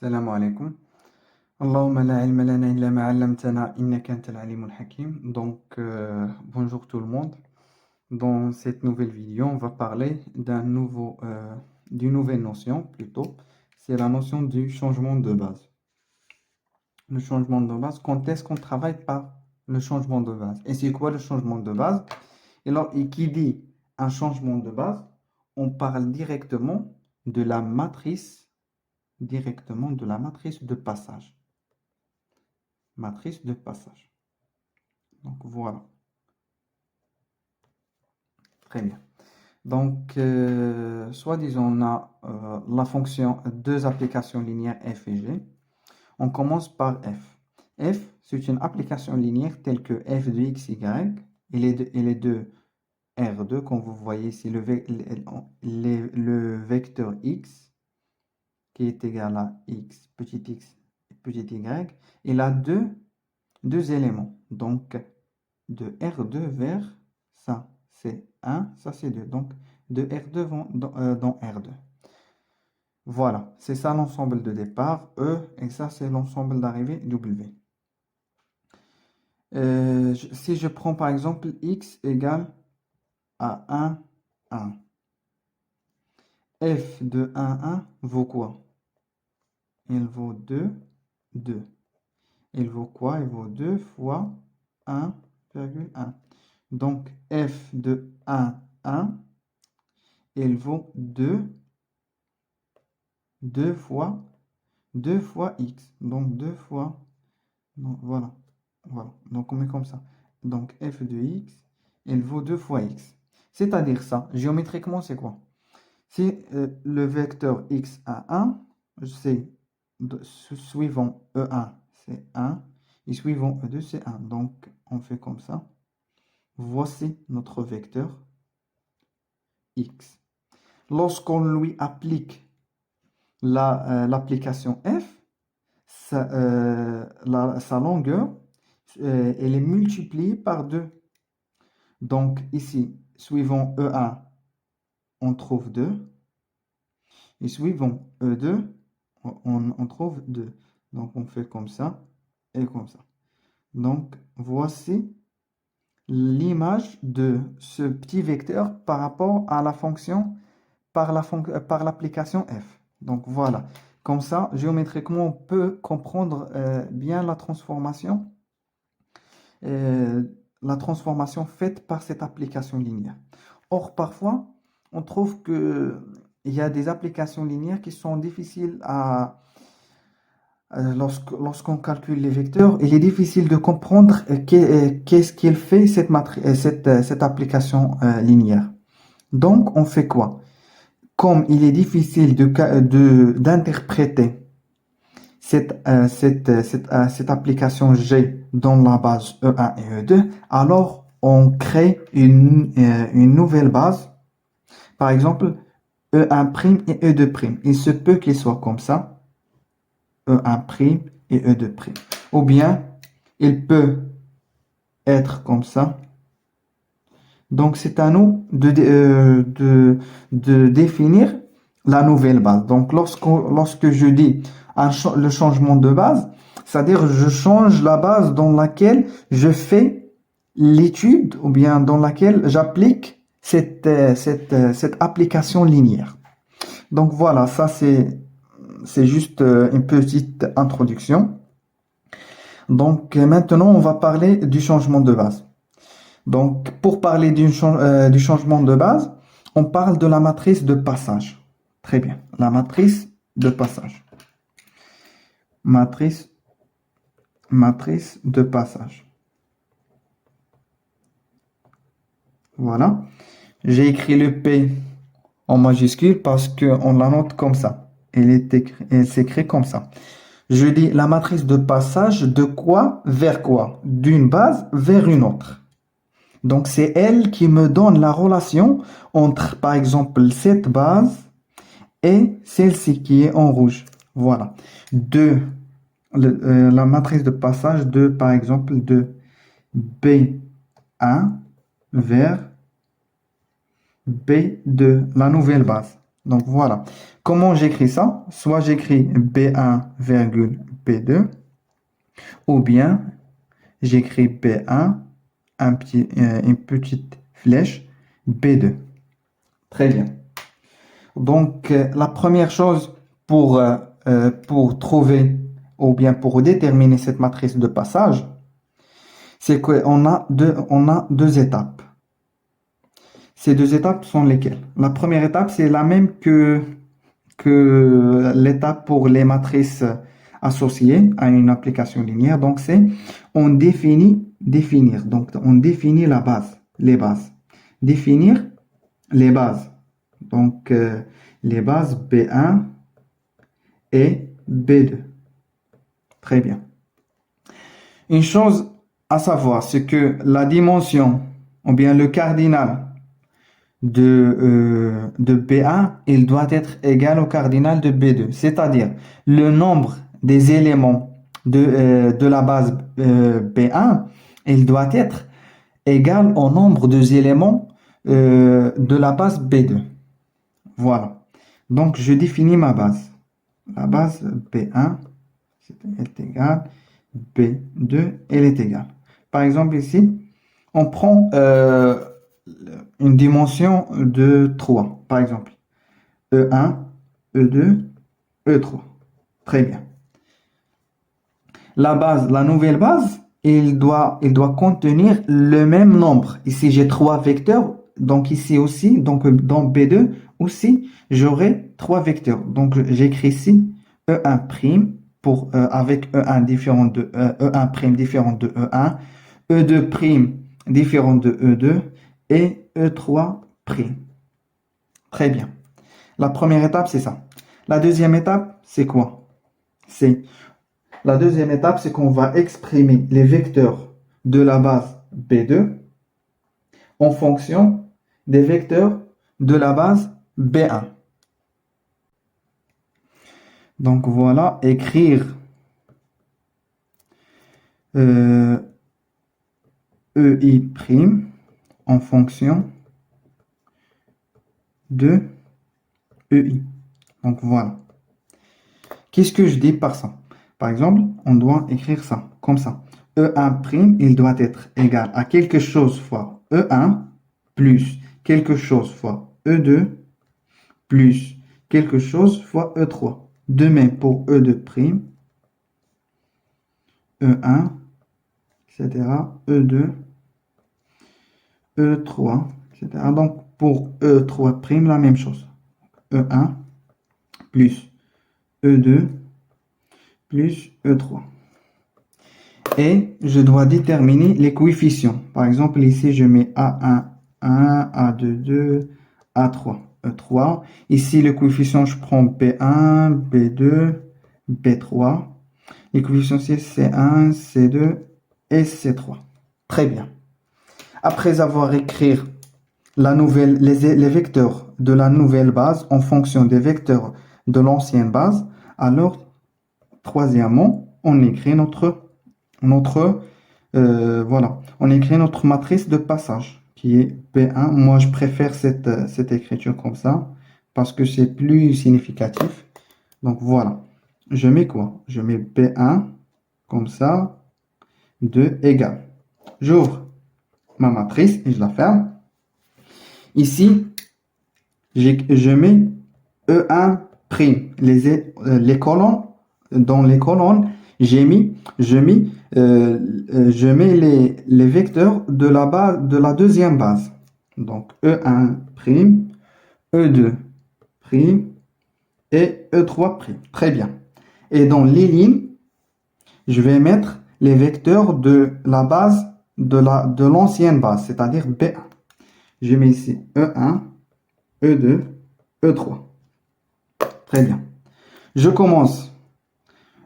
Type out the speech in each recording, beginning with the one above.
السلام عليكم. اللهم لا علم لنا إلا ما علمتنا إنك أنت العليم الحكيم. Bonjour tout le monde. Dans cette nouvelle vidéo, on va parler d'une nouvelle notion plutôt. C'est la notion du changement de base. Le changement de base, quand est-ce qu'on travaille par le changement de base? Et c'est quoi le changement de base? Et qui dit un changement de base, on parle directement de la matrice de passage. Matrice de passage. Donc voilà. Très bien. Soit disons, on a la fonction deux applications linéaires f et g. On commence par f. F, c'est une application linéaire telle que f de x, y et les deux R2, comme vous voyez ici, le vecteur x qui est égal à x et petit y, il a deux éléments. Donc, de R2 vers ça, c'est 1, ça c'est 2. Donc, de R2 vont dans R2. Voilà, c'est ça l'ensemble de départ, E, et ça c'est l'ensemble d'arrivée, W. Si je prends par exemple x égale à 1, 1. F de 1, 1 vaut quoi? Il vaut 2, 2. Il vaut quoi? Il vaut 2 fois 1,1. Donc, f de 1, 1, il vaut 2 fois x. Donc, 2 fois... Donc, voilà. Donc, on met comme ça. Donc, f de x, il vaut 2 fois x. C'est-à-dire ça, géométriquement, c'est quoi? Si le vecteur x a 1, c'est suivant E1, c'est 1, et suivant E2, c'est 1. Donc, on fait comme ça. Voici notre vecteur x. Lorsqu'on lui applique l'application f, sa longueur, elle est multipliée par 2. Donc, ici, suivant E1, on trouve 2. Et suivant E2, on trouve 2. Donc, on fait comme ça et comme ça. Donc, voici l'image de ce petit vecteur par rapport à la fonction, par l'application f. Donc, voilà. Comme ça, géométriquement, on peut comprendre bien la transformation faite par cette application linéaire. Or, parfois, on trouve qu'il y a des applications linéaires qui sont difficiles à... Lorsqu'on calcule les vecteurs, il est difficile de comprendre qu'est-ce qu'il fait cette application linéaire. Donc, on fait quoi? Comme il est difficile d'interpréter cette application G dans la base E1 et E2, alors on crée une nouvelle base. Par exemple, E1' et E2'. Il se peut qu'il soit comme ça. E1' et E2'. Ou bien, il peut être comme ça. Donc, c'est à nous de définir la nouvelle base. Donc, lorsque je dis le changement de base, c'est-à-dire je change la base dans laquelle je fais l'étude ou bien dans laquelle j'applique cette application linéaire. Donc, voilà, ça c'est juste une petite introduction. Donc, maintenant, on va parler du changement de base. Donc, pour parler du changement de base, on parle de la matrice de passage. Très bien, la matrice de passage. Matrice de passage. Voilà. J'ai écrit le P en majuscule parce qu'on la note comme ça. Elle s'écrit comme ça. Je dis la matrice de passage de quoi vers quoi? D'une base vers une autre. Donc, c'est elle qui me donne la relation entre, par exemple, cette base et celle-ci qui est en rouge. Voilà. La matrice de passage de, par exemple, de B1 vers B2, la nouvelle base. Donc voilà. Comment j'écris ça? Soit j'écris B1, B2, ou bien j'écris B1, une petite flèche, B2. Très bien. Donc, la première chose pour trouver ou bien pour déterminer cette matrice de passage, c'est on a deux étapes. Ces deux étapes sont lesquelles? La première étape, c'est la même que l'étape pour les matrices associées à une application linéaire. Donc, c'est définir. Donc, on définit la base, les bases. Définir les bases. Donc, les bases B1 et B2. Très bien. Une chose à savoir, c'est que la dimension, ou bien le cardinal de B1, il doit être égal au cardinal de B2. C'est-à-dire, le nombre des éléments de la base B1, il doit être égal au nombre des éléments de la base B2. Voilà. Donc, je définis ma base. La base B1 est égale B2, elle est égale. Par exemple, ici, on prend une dimension de 3. Par exemple, E1, E2, E3. Très bien. La base, la nouvelle base, il doit contenir le même nombre. Ici, j'ai 3 vecteurs. Donc, ici aussi, donc dans B2 aussi, j'aurai 3 vecteurs. Donc, j'écris ici E1' avec E1 différent de E1' différent de E1, E2' différent de E2 et E3'. Très bien. La première étape, c'est ça. La deuxième étape, c'est quoi? La deuxième étape, c'est qu'on va exprimer les vecteurs de la base B2 en fonction des vecteurs de la base B1. Donc voilà, écrire EI' en fonction de EI. Donc voilà. Qu'est-ce que je dis par ça? Par exemple, on doit écrire ça, comme ça. E1', il doit être égal à quelque chose fois E1 plus quelque chose fois E2 plus quelque chose fois E3. De même pour E2', E1, etc., E2, E3, etc. Donc, pour E3', la même chose. E1 plus E2 plus E3. Et je dois déterminer les coefficients. Par exemple, ici, je mets A1, 1, A2, 2, A3, E3. Ici, le coefficient, je prends B1, B2, B3. Les coefficients, c'est C1, C2 et C3. Très bien. Après avoir écrit les vecteurs de la nouvelle base en fonction des vecteurs de l'ancienne base, alors, troisièmement, on écrit voilà, on écrit notre matrice de passage qui est B1. Moi, je préfère cette écriture comme ça parce que c'est plus significatif. Donc voilà, je mets quoi? Je mets B1 comme ça, 2 égale. J'ouvre ma matrice et je la ferme. Ici, je mets E1'. Les colonnes, dans les colonnes, je mets les vecteurs de la base, de la deuxième base. Donc E1', E2' et E3'. Très bien. Et dans les lignes, je vais mettre les vecteurs de la base de l'ancienne base, c'est-à-dire B1. Je mets ici E1, E2, E3. Très bien. Je commence.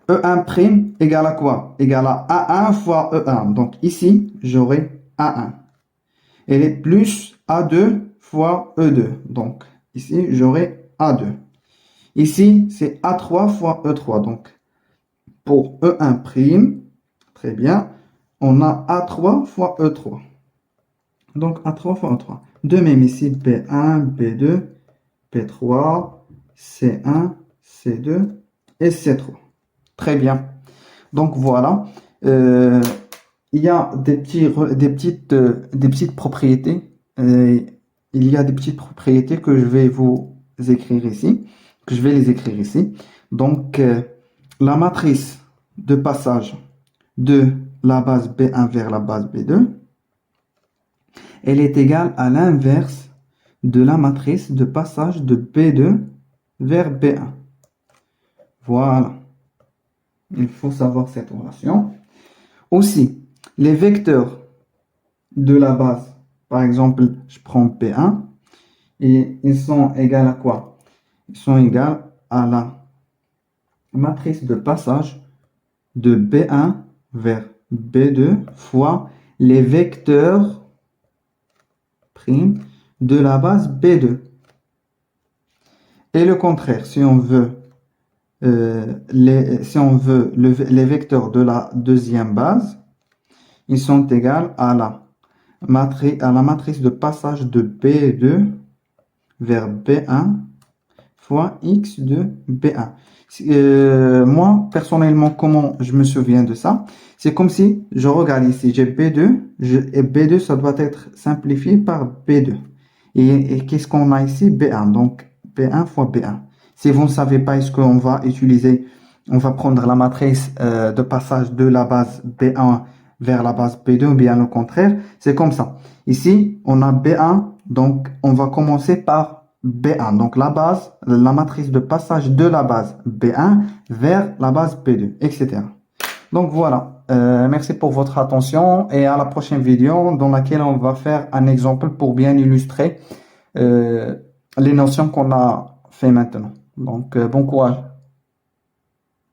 E1' égale à quoi? Égale à A1 fois E1. Donc ici, j'aurai A1. Elle est plus A2 fois E2. Donc ici, j'aurai A2. Ici, c'est A3 fois E3. Donc pour E1', très bien, on a A3 fois E3. Donc A3 fois E3. De même ici, B1, B2, P3, C1, C2 et C3. Très bien. Donc voilà. Il y a des petites propriétés. Il y a des petites propriétés que je vais vous écrire ici, que je vais les écrire ici. Donc, la matrice de passage de la base B1 vers la base B2, elle est égale à l'inverse de la matrice de passage de B2 vers B1. Voilà. Il faut savoir cette relation. Aussi, les vecteurs de la base, par exemple, je prends P1, et ils sont égaux à quoi? Ils sont égaux à la matrice de passage de B1 vers B2 fois les vecteurs prime de la base B2. Et le contraire, si on veut, les vecteurs de la deuxième base, ils sont égaux à la matrice de passage de B2 vers B1 fois X de B1. Moi, personnellement, comment je me souviens de ça? C'est comme si je regarde ici, j'ai B2, et B2, ça doit être simplifié par B2. Et qu'est-ce qu'on a ici? B1. Donc, B1 fois B1. Si vous ne savez pas, est-ce qu'on va utiliser, on va prendre la matrice de passage de la base B1 vers la base B2 ou bien le contraire, c'est comme ça. Ici, on a B1, donc on va commencer par B1. Donc la base, la matrice de passage de la base B1 vers la base B2, etc. Donc voilà. Merci pour votre attention et à la prochaine vidéo dans laquelle on va faire un exemple pour bien illustrer les notions qu'on a fait maintenant. Donc bon courage.